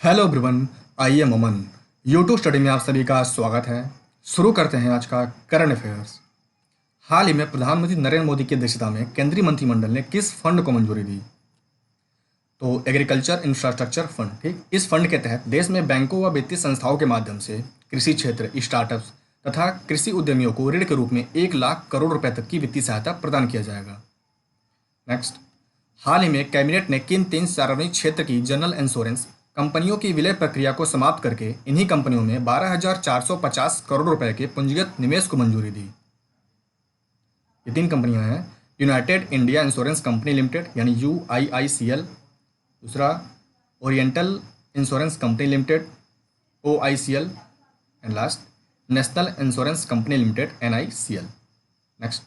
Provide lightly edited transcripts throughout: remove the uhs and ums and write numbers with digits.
Hello everyone. I am Aman. YouTube study में आप सभी का स्वागत है। शुरू करते हैं आज का करंट अफेयर्स। हाल ही में प्रधानमंत्री नरेंद्र मोदी की अध्यक्षता में केंद्रीय मंत्रिमंडल ने किस फंड को मंजूरी दी? तो एग्रीकल्चर इंफ्रास्ट्रक्चर फंड। ठीक, इस फंड के तहत देश में बैंकों व वित्तीय संस्थाओं के माध्यम से कृषि क्षेत्र, स्टार्टअप्स तथा कृषि उद्यमियों को ऋण के रूप में 1 लाख करोड़ रुपए तक की वित्तीय सहायता प्रदान किया जाएगा। नेक्स्ट, हाल ही में कैबिनेट ने किन 3 सार्वजनिक क्षेत्र की जनरल इंश्योरेंस कंपनियों की विलय प्रक्रिया को समाप्त करके इन्हीं कंपनियों में 12,450 करोड़ रुपए के पूंजीगत निवेश को मंजूरी दी? ये 3 कंपनियां हैं: United India Insurance Company Limited यानी UIICL, दूसरा Oriental Insurance Company Limited OICL, and last National Insurance Company Limited NICL। Next,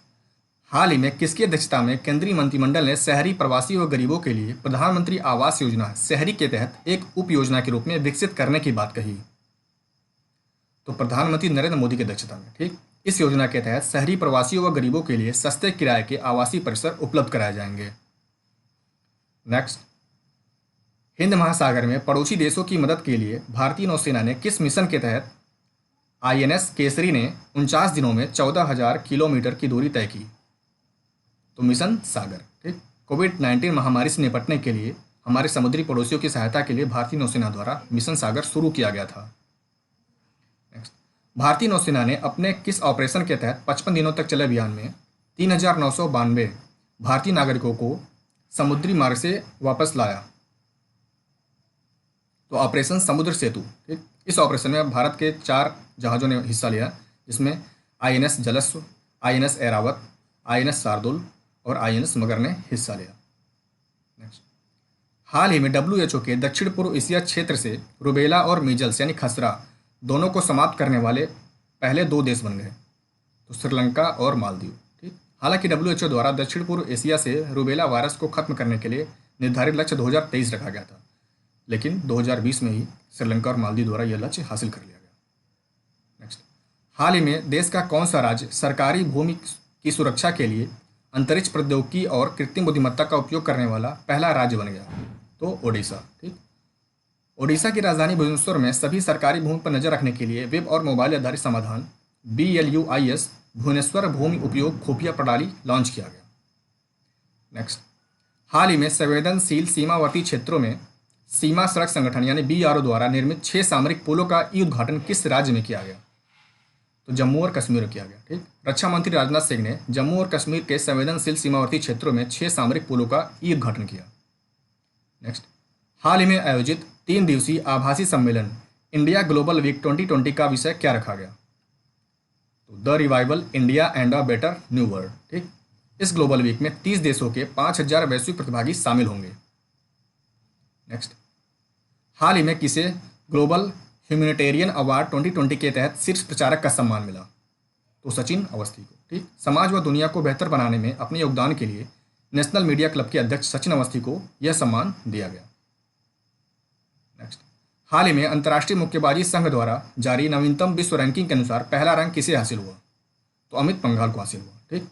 हाल ही में किसकी अध्यक्षता में केंद्रीय मंत्रिमंडल ने शहरी प्रवासी व गरीबों के लिए प्रधानमंत्री आवास योजना शहरी के तहत एक उप योजना के रूप में विकसित करने की बात कही? तो प्रधानमंत्री नरेंद्र मोदी की अध्यक्षता में। ठीक, इस योजना के तहत शहरी प्रवासियों व गरीबों के लिए सस्ते किराए के आवासीय परिसर उपलब्ध कराए जाएंगे। नेक्स्ट, हिंद महासागर में पड़ोसी देशों की मदद के लिए भारतीय नौसेना ने किस मिशन के तहत INS केसरी ने 49 दिनों में 14,000 किलोमीटर की दूरी तय की? तो मिशन सागर। ठीक, कोविड-19 महामारी से निपटने के लिए हमारे समुद्री पड़ोसियों की सहायता के लिए भारतीय नौसेना द्वारा मिशन सागर शुरू किया गया था। नेक्स्ट, भारतीय नौसेना ने अपने किस ऑपरेशन के तहत 55 दिनों तक चले अभियान में 3,992 भारतीय नागरिकों को समुद्री मार्ग से वापस लाया? तो ऑपरेशन समुद्र सेतु। ठीक, इस ऑपरेशन में भारत के 4 जहाज़ों ने हिस्सा लिया, जिसमें INS जलस्व, INS Airavat, INS Shardul और INS मगर ने हिस्सा लिया। नेक्स्ट, हाल ही में WHO के दक्षिण पूर्व एशिया क्षेत्र से रुबेला और मीजल्स यानी खसरा दोनों को समाप्त करने वाले पहले 2 देश बन गए, तो श्रीलंका और मालदीव। ठीक, हालांकि WHO द्वारा दक्षिण पूर्व एशिया से रुबेला वायरस को खत्म करने के लिए निर्धारित लक्ष्य 2023 रखा गया था, लेकिन 2020 में ही श्रीलंका और मालदीव द्वारा यह लक्ष्य हासिल कर लिया गया। नेक्स्ट, हाल ही में देश का कौन सा राज्य सरकारी भूमि की सुरक्षा के लिए अंतरिक्ष प्रौद्योगिकी और कृत्रिम बुद्धिमत्ता का उपयोग करने वाला पहला राज्य बन गया? तो ओडिशा। ठीक, ओडिशा की राजधानी भुवनेश्वर में सभी सरकारी भूमि पर नजर रखने के लिए वेब और मोबाइल आधारित समाधान BLUIS भुवनेश्वर भूमि उपयोग खुफिया प्रणाली लॉन्च किया गया। नेक्स्ट, हाल ही में संवेदनशील सीमावर्ती क्षेत्रों में सीमा सड़क संगठन यानी BRO द्वारा निर्मित 6 सामरिक पुलों का ई उद्घाटन किस राज्य में किया गया? तो जम्मू और कश्मीर में किया गया। ठीक, रक्षा मंत्री राजनाथ सिंह ने जम्मू और कश्मीर के संवेदनशील सीमावर्ती क्षेत्रों में 6 सामरिक पुलों का ई उद्घाटन किया। नेक्स्ट, हाल ही में आयोजित 3 दिवसीय आभासी सम्मेलन इंडिया ग्लोबल वीक 2020 का विषय क्या रखा गया? तो the revival India and a better new world. ठीक, इस ग्लोबल वीक में 30 देशों के 5,000 वैश्विक प्रतिभागी शामिल होंगे। नेक्स्ट, हाल ही में किसे ग्लोबल ह्यूमैनिटेरियन अवार्ड 2020 के तहत शीर्ष प्रचारक का सम्मान मिला? तो सचिन अवस्थी को। ठीक, समाज व दुनिया को बेहतर बनाने में अपने योगदान के लिए नेशनल मीडिया क्लब के अध्यक्ष सचिन अवस्थी को यह सम्मान दिया गया। नेक्स्ट, हाल ही में अंतर्राष्ट्रीय मुक्केबाजी संघ द्वारा जारी नवीनतम विश्व रैंकिंग के अनुसार पहला रैंक किसे हासिल हुआ? तो अमित पंघाल को हासिल हुआ। ठीक,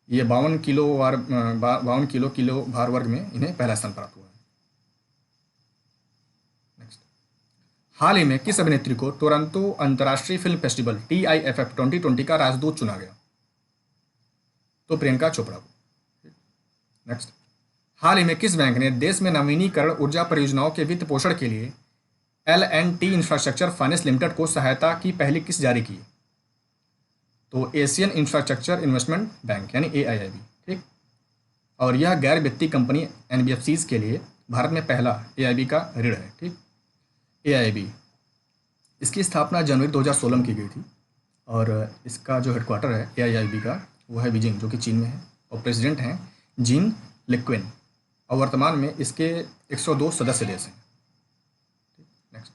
ये 52 किलो भार वर्ग में इन्हें पहला स्थान प्राप्त हुआ। हाल ही में किस अभिनेत्री को टोरंटो अंतर्राष्ट्रीय फिल्म फेस्टिवल TIFF 2020 का राजदूत चुना गया? तो प्रियंका चोपड़ा को। नेक्स्ट, हाल ही में किस बैंक ने देश में नवीनीकरण ऊर्जा परियोजनाओं के वित्त पोषण के लिए L&T इंफ्रास्ट्रक्चर फाइनेंस लिमिटेड को सहायता की पहली किस्त जारी की? तो एशियन इंफ्रास्ट्रक्चर इन्वेस्टमेंट बैंक यानी AIIB। ठीक, और यह गैर वित्तीय कंपनी NBFCs के लिए भारत में पहला AIB का ऋण है। ठीक, AIB, इसकी स्थापना जनवरी 2016 में की गई थी और इसका जो हेडक्वार्टर है AIIB का वो है बीजिंग, जो कि चीन में है, और प्रेसिडेंट हैं जीन लिक्विन, और वर्तमान में इसके 102 सदस्य देश हैं। नेक्स्ट,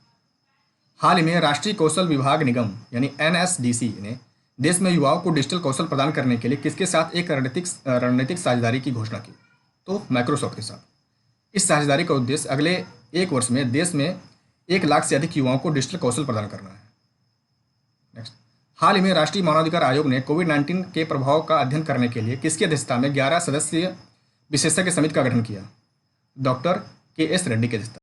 हाल ही में राष्ट्रीय कौशल विभाग निगम यानी NSDC ने देश में युवाओं को डिजिटल कौशल प्रदान करने के लिए किसके साथ एक रणनीतिक साझेदारी की घोषणा की? तो माइक्रोसॉफ्ट के साथ। इस साझेदारी का उद्देश्य अगले 1 वर्ष में देश में 1 लाख से अधिक युवाओं को डिजिटल कौशल प्रदान करना है। नेक्स्ट, हाल ही में राष्ट्रीय मानवाधिकार आयोग ने कोविड-19 के प्रभाव का अध्ययन करने के लिए किसकी अध्यक्षता में 11 सदस्यीय विशेषज्ञ समिति का गठन किया? डॉक्टर KS रेड्डी की अध्यक्षता